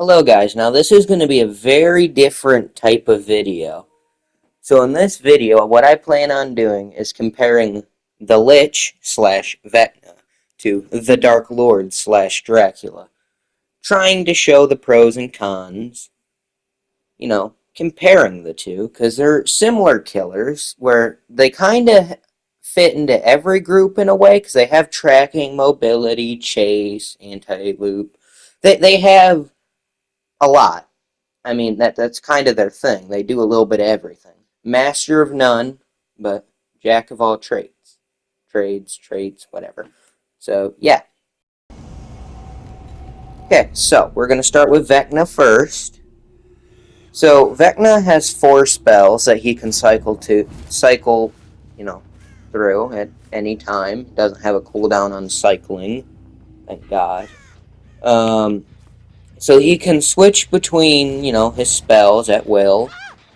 Hello guys, now this is going to be a very different type of video. So in this video, what I plan on doing is comparing the Lich slash Vecna to the Dark Lord slash Dracula. Trying to show the pros and cons, comparing the two, because they're similar killers, where they kind of fit into every group in a way, because they have tracking, mobility, chase, anti-loop. They have a lot. I mean, that's kind of their thing. They do a little bit of everything. Master of none, but jack of all trades. Trades, whatever. So, yeah. Okay, so we're going to start with Vecna first. So, Vecna has 4 spells that he can cycle, through at any time. Doesn't have a cooldown on cycling. Thank God. So he can switch between, his spells at will,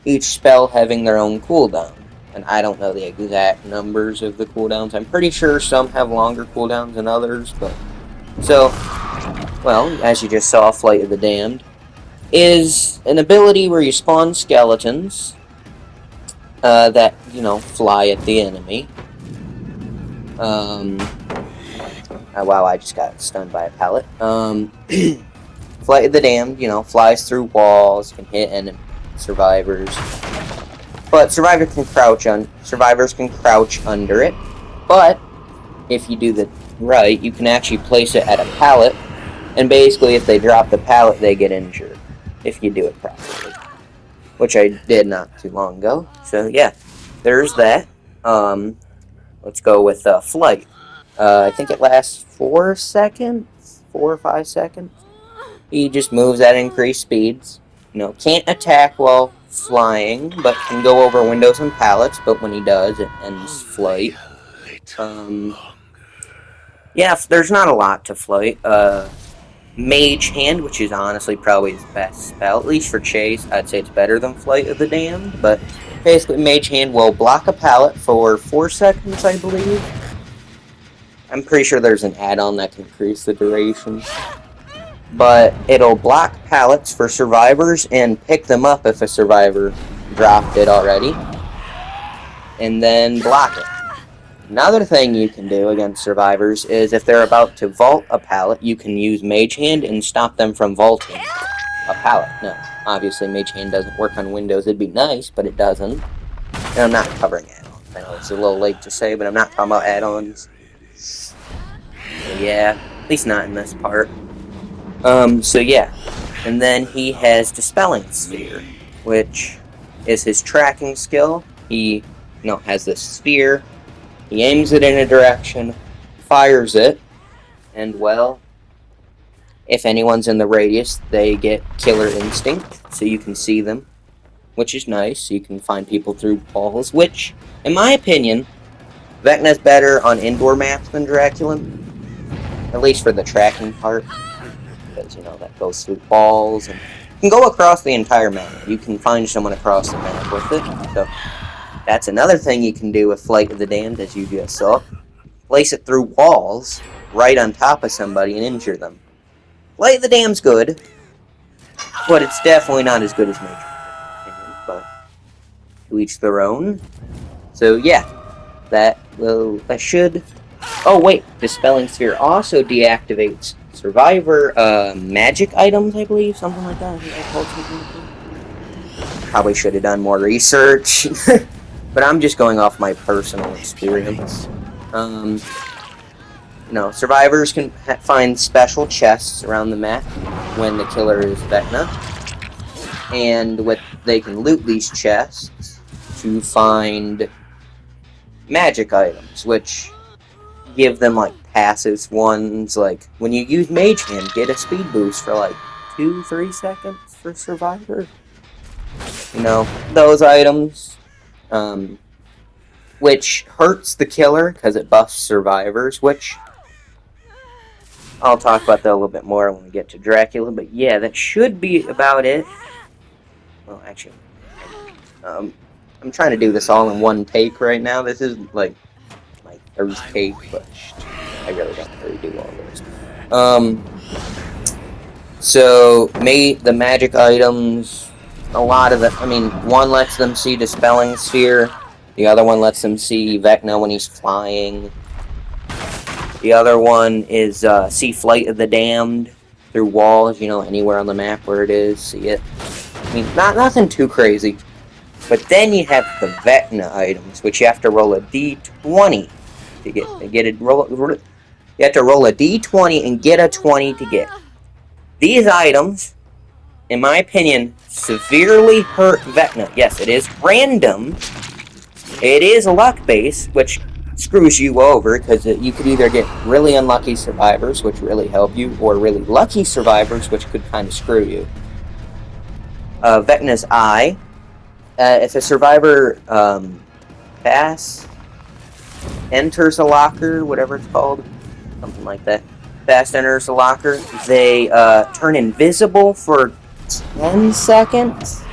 each spell having their own cooldown. And I don't know the exact numbers of the cooldowns. I'm pretty sure some have longer cooldowns than others, but... So, well, as you just saw, Flight of the Damned is an ability where you spawn skeletons that, fly at the enemy. Wow, I just got stunned by a pallet. Flight of the Damned, flies through walls, can hit enemy survivors. But survivors can crouch under it. But if you do the right, you can actually place it at a pallet, and basically if they drop the pallet, they get injured if you do it properly. Which I did not too long ago. So yeah, there's that. Let's go with flight. I think it lasts 4 seconds, 4 or 5 seconds. He just moves at increased speeds. Can't attack while flying, but can go over windows and pallets, but when he does, it ends flight. Yeah, there's not a lot to flight. Mage Hand, which is honestly probably his best spell, at least for chase. I'd say it's better than Flight of the Damned, but basically Mage Hand will block a pallet for 4 seconds, I believe. I'm pretty sure there's an add-on that can increase the duration. But it'll block pallets for survivors and pick them up if a survivor dropped it already. And then block it. Another thing you can do against survivors is if they're about to vault a pallet, you can use Mage Hand and stop them from vaulting a pallet. No, obviously Mage Hand doesn't work on Windows. It'd be nice, but it doesn't. And I'm not covering add-ons. I know it's a little late to say, but I'm not talking about add-ons. So yeah, at least not in this part. So yeah, and then he has Dispelling Sphere, which is his tracking skill. He, has this sphere, he aims it in a direction, fires it, and well, if anyone's in the radius, they get Killer Instinct, so you can see them, which is nice. You can find people through walls, which, in my opinion, Vecna's better on indoor maps than Dracula, at least for the tracking part. Because, that goes through walls, and you can go across the entire map. You can find someone across the map with it, so that's another thing you can do with Flight of the Damned, as you just saw. Place it through walls, right on top of somebody, and injure them. Flight of the Damned's good, but it's definitely not as good as Major, but to each their own. So yeah, that should... Oh wait, Dispelling Sphere also deactivates Survivor magic items, I believe, something like that. Probably should have done more research, but I'm just going off my personal experience. Survivors can find special chests around the map when the killer is Vecna, and they can loot these chests to find magic items, which give them passive ones, like when you use Mage Hand, get a speed boost for 2-3 seconds for Survivor. Those items, which hurts the killer because it buffs survivors, which I'll talk about that a little bit more when we get to Dracula, but yeah, that should be about it. Well, actually, I'm trying to do this all in one take right now. This is my third take, but I really don't really do all this. So, the magic items, a lot of one lets them see Dispelling Sphere, the other one lets them see Vecna when he's flying, the other one is see Flight of the Damned through walls, anywhere on the map where it is, see it. Nothing too crazy. But then you have the Vecna items, which you have to roll a d20 to get it. You have to roll a d20 and get a 20 to get. These items, in my opinion, severely hurt Vecna. Yes, it is random. It is luck-based, which screws you over, because you could either get really unlucky survivors, which really help you, or really lucky survivors, which could kind of screw you. Vecna's Eye. If a survivor enters a locker, whatever it's called, something like that, fast enters a locker, they turn invisible for 10 seconds,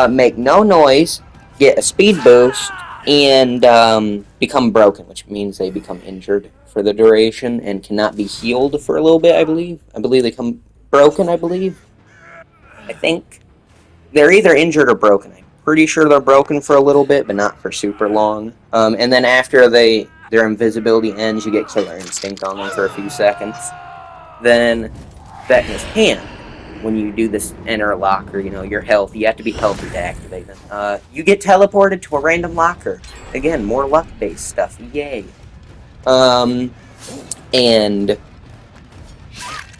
make no noise, get a speed boost, and become broken, which means they become injured for the duration and cannot be healed for a little bit, I believe. I believe they come broken, I think. They're either injured or broken. I'm pretty sure they're broken for a little bit, but not for super long. And then after their invisibility ends, you get Killer Instinct on them for a few seconds. Then Vecna's Hand. When you do this enter a locker, your health, you have to be healthy to activate them. You get teleported to a random locker. Again, more luck-based stuff. Yay. And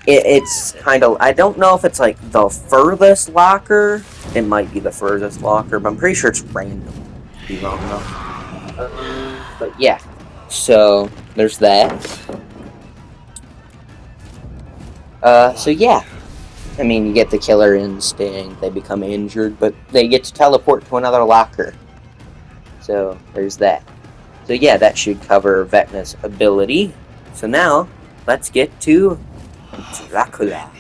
it's kind of, I don't know if it's like the furthest locker. It might be the furthest locker, but I'm pretty sure it's random. Be wrong though. But yeah, so there's that. So yeah, you get the Killer Instinct, they become injured, but they get to teleport to another locker. So there's that. So yeah, that should cover Vecna's ability. So now, let's get to Dracula.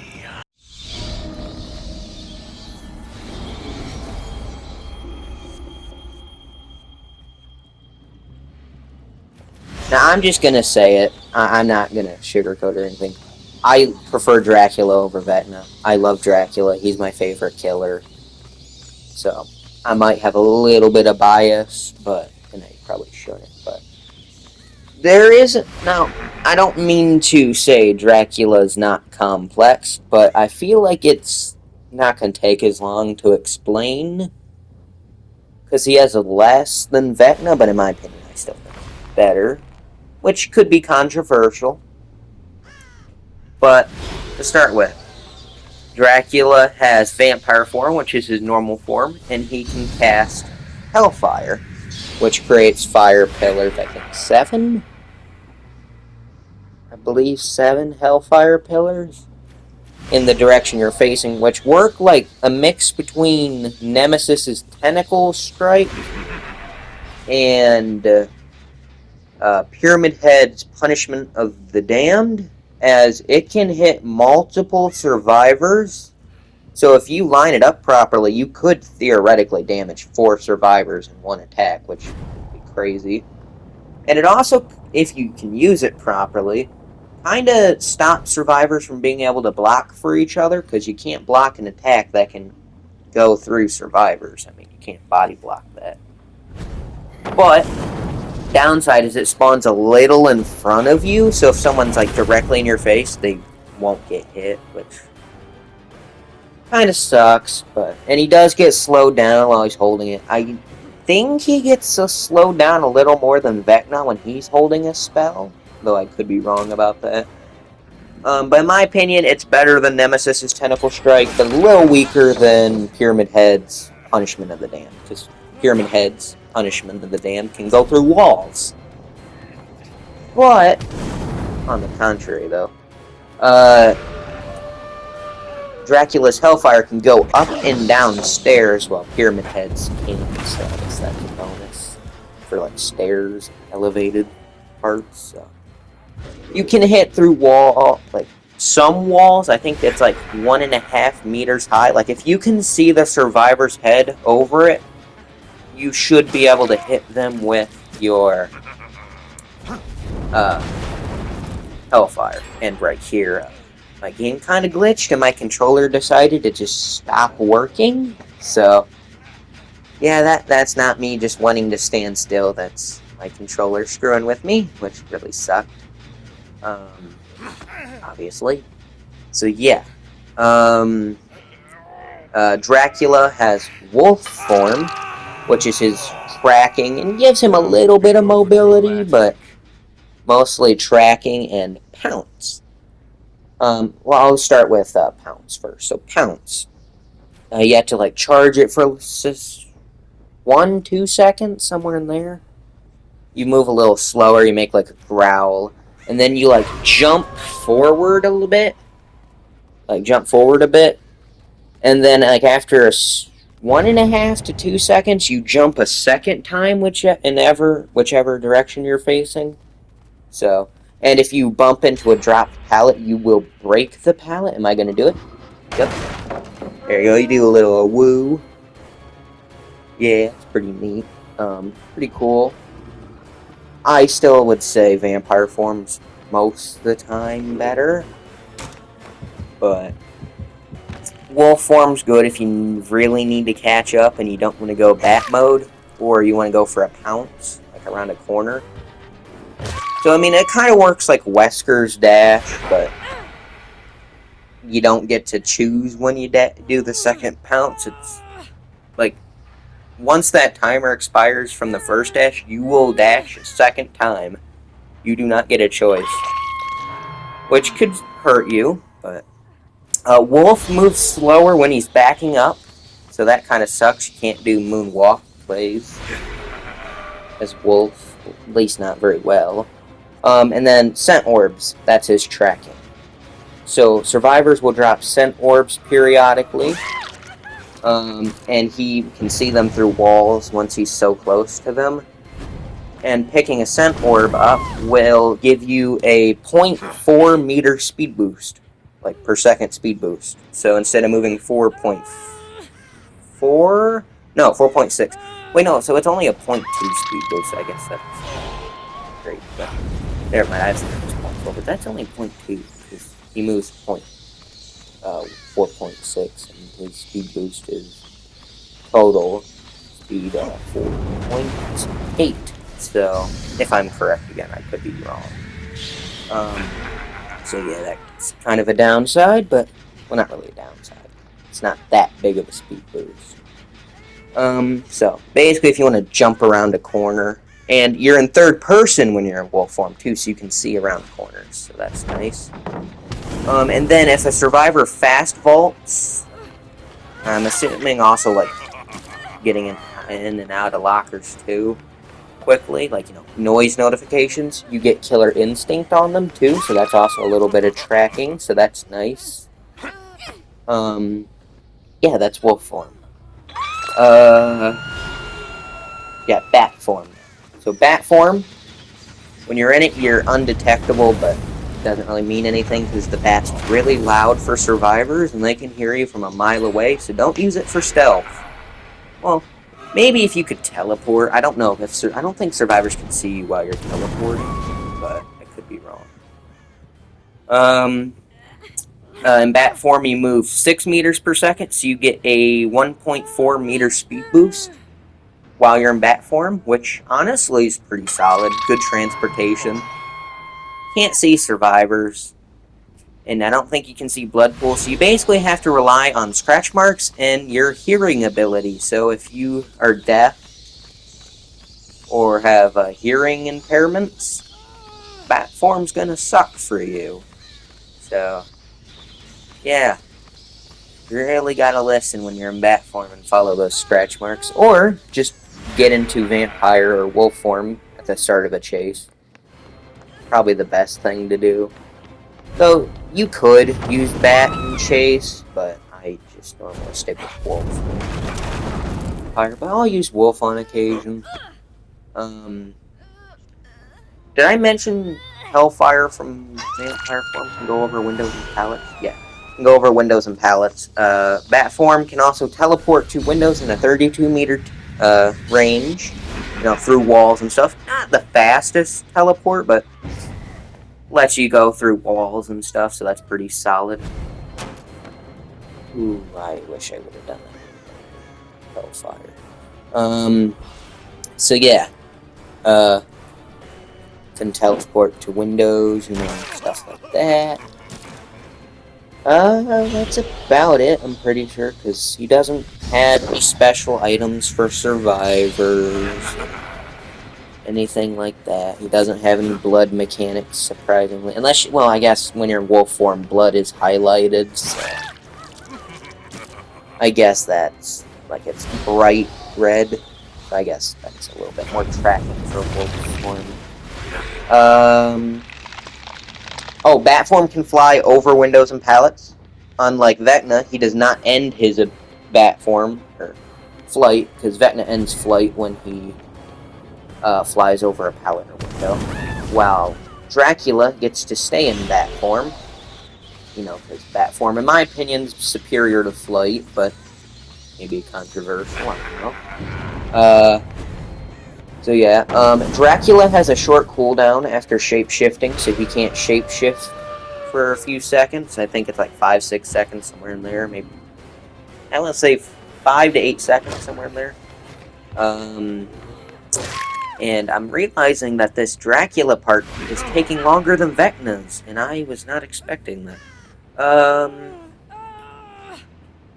Now, I'm just gonna say it. I'm not gonna sugarcoat or anything. I prefer Dracula over Vecna. I love Dracula. He's my favorite killer. So, I might have a little bit of bias, and I probably shouldn't, but there is... Now, I don't mean to say Dracula's not complex, but I feel like it's not going to take as long to explain, because he has less than Vecna, but in my opinion, I still think it's better, which could be controversial. But, to start with, Dracula has Vampire form, which is his normal form, and he can cast Hellfire, which creates fire pillars, I think 7? I believe 7 Hellfire pillars in the direction you're facing, which work like a mix between Nemesis's Tentacle Strike and Pyramid Head's Punishment of the Damned, as it can hit multiple survivors. So if you line it up properly, you could theoretically damage 4 survivors in one attack, which would be crazy. And it also, if you can use it properly, kind of stops survivors from being able to block for each other, because you can't block an attack that can go through survivors. You can't body block that. But downside is it spawns a little in front of you, so if someone's like directly in your face, they won't get hit, which kind of sucks. And he does get slowed down while he's holding it. I think he gets slowed down a little more than Vecna when he's holding a spell, though I could be wrong about that. But in my opinion, it's better than Nemesis's Tentacle Strike, but a little weaker than Pyramid Head's Punishment of the Damned, because Pyramid Head's Punishment of the Damned can go through walls. But, on the contrary though, Dracula's Hellfire can go up and down stairs, while Pyramid Head's can't, so I guess that's a bonus for like stairs, elevated parts. So you can hit through some walls. I think it's like 1.5 meters high. Like if you can see the survivor's head over it, you should be able to hit them with your Hellfire. And right here, my game kind of glitched and my controller decided to just stop working. So, yeah, that's not me just wanting to stand still. That's my controller screwing with me, which really sucked. Obviously. So, yeah. Dracula has wolf form, which is his tracking, and gives him a little bit of mobility, but mostly tracking and pounce. Well, I'll start with pounce first. So pounce, you have to like charge it for 1-2 seconds, somewhere in there. You move a little slower. You make like a growl, and then you like jump forward a little bit, and then like after 1.5 to 2 seconds, you jump a second time, whichever direction you're facing. So, and if you bump into a dropped pallet, you will break the pallet. Am I going to do it? Yep. There you go. You do a little woo. Yeah, it's pretty neat. Pretty cool. I still would say vampire form's most of the time better, but wolf form's good if you really need to catch up and you don't want to go bat mode, or you want to go for a pounce, like around a corner. So, I mean, it kind of works like Wesker's dash, but you don't get to choose when you do the second pounce. It's like, once that timer expires from the first dash, you will dash a second time. You do not get a choice, which could hurt you, but Wolf moves slower when he's backing up, so that kind of sucks. You can't do moonwalk plays as Wolf, at least not very well. And then scent orbs, that's his tracking. So survivors will drop scent orbs periodically, and he can see them through walls once he's so close to them. And picking a scent orb up will give you a 0.4 meter speed boost, like per second speed boost. So instead of moving 4.4, no, 4.6. Wait, no, so it's only a 0.2 speed boost. I guess that's great. But never mind, I was thinking it was 0.4, but that's only 0.2 because he moves 4.6, and his speed boost is total speed 4.8. So, if I'm correct again, I could be wrong. So yeah, that's kind of a downside, but, well, not really a downside. It's not that big of a speed boost. So, basically, if you want to jump around a corner, and you're in third person when you're in wolf form, too, so you can see around corners, so that's nice. And then if a survivor fast vaults, I'm assuming also, like, getting in and out of lockers, too, quickly, like, you know, noise notifications, you get killer instinct on them too, so that's also a little bit of tracking, so that's nice. Yeah, that's wolf form. Yeah, bat form. So bat form, when you're in it, you're undetectable, but it doesn't really mean anything because the bat's really loud for survivors and they can hear you from a mile away, so don't use it for stealth. Well, maybe if you could teleport. I don't know if I don't think survivors can see you while you're teleporting, but I could be wrong. In bat form, you move 6 meters per second, so you get a 1.4 meter speed boost while you're in bat form, which honestly is pretty solid. Good transportation. Can't see survivors, and I don't think you can see blood pools, so you basically have to rely on scratch marks and your hearing ability. So if you are deaf or have hearing impairments, bat form's gonna suck for you. So, yeah, you really gotta listen when you're in bat form and follow those scratch marks, or just get into vampire or wolf form at the start of a chase. Probably the best thing to do. Though, you could use bat and chase, but I just normally stick with wolf. But I'll use wolf on occasion. Did I mention Hellfire from Vampire Form can go over windows and pallets? Yeah, can go over windows and pallets. Bat Form can also teleport to windows in a 32 meter range, you know, through walls and stuff. Not the fastest teleport, but lets you go through walls and stuff, so that's pretty solid. Ooh, I wish I would have done that. Hellfire. So yeah. Can teleport to windows, stuff like that. That's about it, I'm pretty sure, because he doesn't have any special items for survivors, anything like that. He doesn't have any blood mechanics, surprisingly. Unless, well, I guess when you're in wolf form, blood is highlighted, so I guess that's, like, it's bright red, so I guess that's a little bit more tracking for wolf form. Oh, bat form can fly over windows and pallets. Unlike Vecna, he does not end his bat form, or flight, because Vecna ends flight when he flies over a pallet or window. While Dracula gets to stay in bat form. Because bat form, in my opinion, is superior to flight, but maybe controversial, I don't know. So yeah, Dracula has a short cooldown after shape-shifting, so he can't shape-shift for a few seconds. I think it's like 5-6 seconds, somewhere in there, maybe. I want to say 5 to 8 seconds, somewhere in there. And I'm realizing that this Dracula part is taking longer than Vecna's, and I was not expecting that.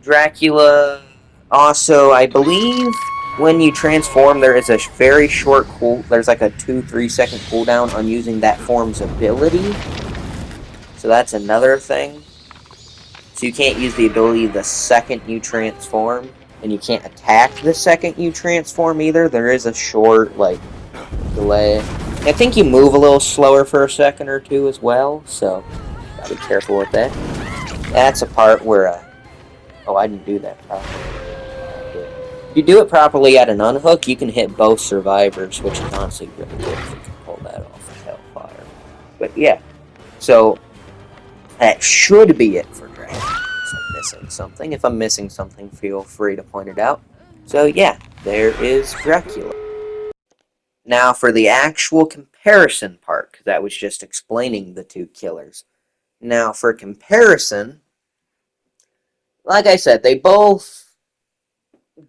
Dracula, also, I believe when you transform, there is a very short there's like a 2-3 second cooldown on using that form's ability. So that's another thing. So you can't use the ability the second you transform, and you can't attack the second you transform either. There is a short, delay. I think you move a little slower for a second or two as well, so gotta be careful with that. That's a part where, oh, I didn't do that properly. If you do it properly at an unhook, you can hit both survivors, which is honestly really good if you can pull that off with Hellfire. But yeah, so that should be it for Dragon. If I'm missing something. If I'm missing something, feel free to point it out. So yeah, there is Dracula. Now for the actual comparison part, because that was just explaining the two killers. Now for comparison, like I said, they both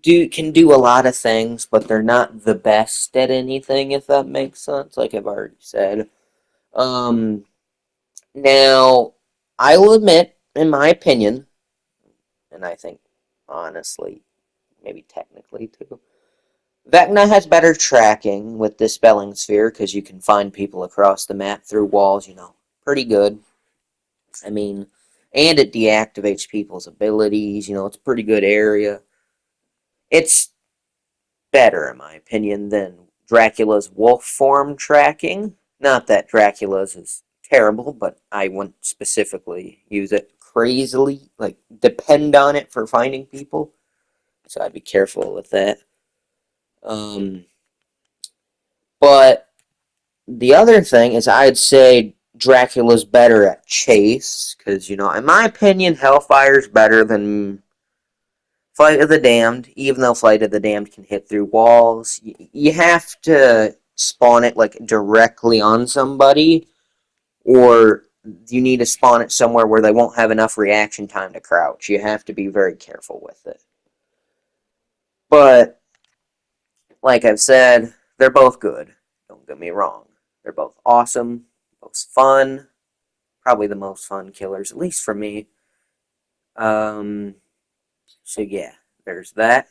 can do a lot of things, but they're not the best at anything, if that makes sense, like I've already said. Now, I will admit, in my opinion, and I think, honestly, maybe technically too, Vecna has better tracking with Dispelling Sphere, because you can find people across the map through walls, pretty good. I mean, and it deactivates people's abilities, it's a pretty good area. It's better, in my opinion, than Dracula's wolf form tracking. Not that Dracula's is terrible, but I wouldn't specifically use it crazily, depend on it for finding people. So I'd be careful with that. But the other thing is I'd say Dracula's better at chase, because, in my opinion, Hellfire's better than Flight of the Damned, even though Flight of the Damned can hit through walls. You have to spawn it, directly on somebody, or you need to spawn it somewhere where they won't have enough reaction time to crouch. You have to be very careful with it. But, like I've said, they're both good. Don't get me wrong. They're both awesome, both fun, probably the most fun killers, at least for me. So yeah, there's that.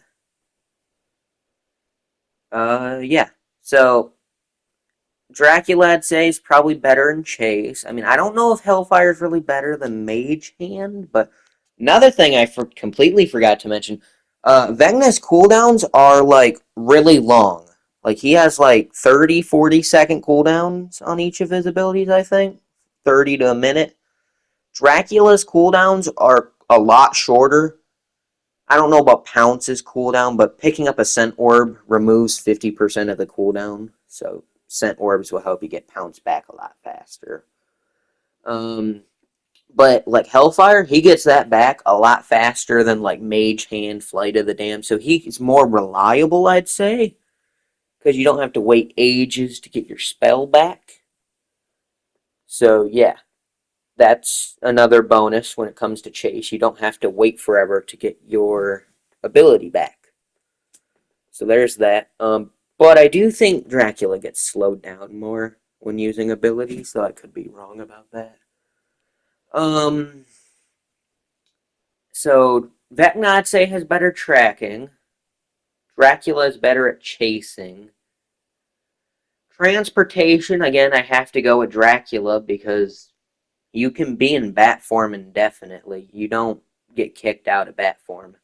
Yeah. So, Dracula, I'd say, is probably better in chase. I mean, I don't know if Hellfire is really better than Mage Hand, but another thing I completely forgot to mention, Vecna's cooldowns are, really long. He has, 30, 40-second cooldowns on each of his abilities, I think. 30 to a minute. Dracula's cooldowns are a lot shorter. I don't know about Pounce's cooldown, but picking up a Scent Orb removes 50% of the cooldown, so Scent Orbs will help you get Pounce back a lot faster. But, Hellfire, he gets that back a lot faster than, Mage Hand, Flight of the Damned, so he's more reliable, I'd say, because you don't have to wait ages to get your spell back. So yeah, that's another bonus when it comes to chase. You don't have to wait forever to get your ability back. So there's that. But I do think Dracula gets slowed down more when using abilities, so I could be wrong about that. Um, so Vecna, I'd say, has better tracking. Dracula is better at chasing. Transportation, again, I have to go with Dracula because you can be in bat form indefinitely. You don't get kicked out of bat form.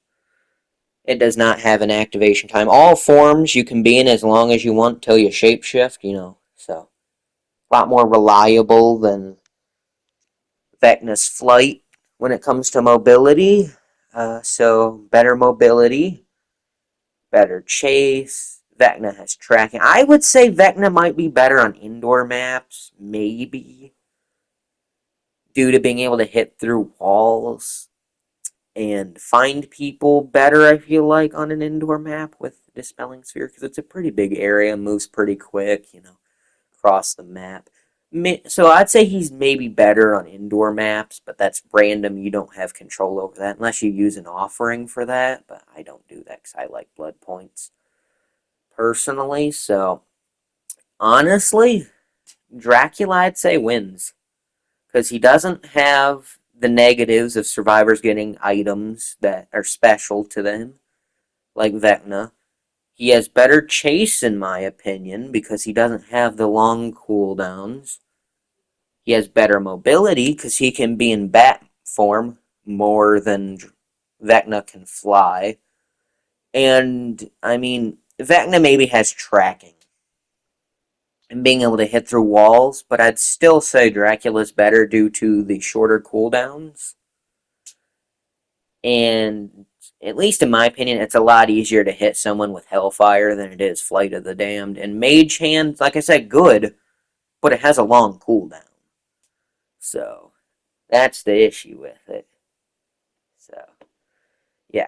It does not have an activation time. All forms you can be in as long as you want till you shapeshift. So a lot more reliable than Vecna's flight when it comes to mobility. So better mobility, better chase. Vecna has tracking. I would say Vecna might be better on indoor maps, maybe, due to being able to hit through walls and find people better, I feel like, on an indoor map with Dispelling Sphere, because it's a pretty big area, moves pretty quick, across the map. So I'd say he's maybe better on indoor maps, but that's random. You don't have control over that unless you use an offering for that, but I don't do that because I like blood points personally. So honestly, Dracula, I'd say, wins because he doesn't have the negatives of survivors getting items that are special to them, like Vecna. He has better chase, in my opinion, because he doesn't have the long cooldowns. He has better mobility because he can be in bat form more than Vecna can fly. And, I mean, Vecna maybe has tracking and being able to hit through walls, but I'd still say Dracula's better due to the shorter cooldowns. And at least in my opinion, it's a lot easier to hit someone with Hellfire than it is Flight of the Damned. And Mage Hand, like I said, good, but it has a long cooldown. So that's the issue with it. So yeah,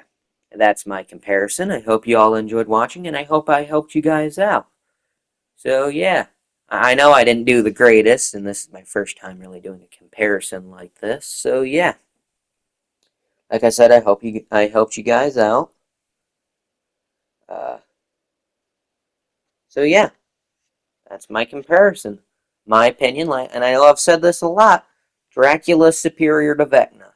that's my comparison. I hope you all enjoyed watching, and I hope I helped you guys out. So yeah, I know I didn't do the greatest, and this is my first time really doing a comparison like this. So yeah, like I said, I helped you guys out. Uh, so yeah, that's my comparison. My opinion, and I know I've said this a lot, Dracula's superior to Vecna.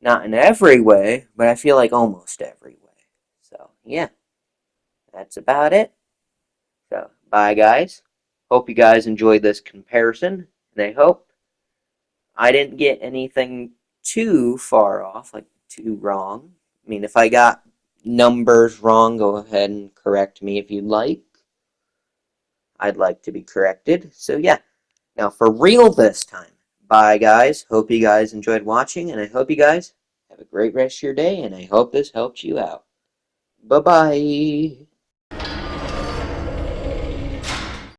Not in every way, but I feel like almost every way. So yeah, that's about it. So bye guys. Hope you guys enjoyed this comparison, and I hope I didn't get anything too far off, like too wrong. I mean, if I got numbers wrong, go ahead and correct me if you'd like. I'd like to be corrected. So yeah, now for real this time. Bye guys. Hope you guys enjoyed watching, and I hope you guys have a great rest of your day, and I hope this helped you out. Bye bye.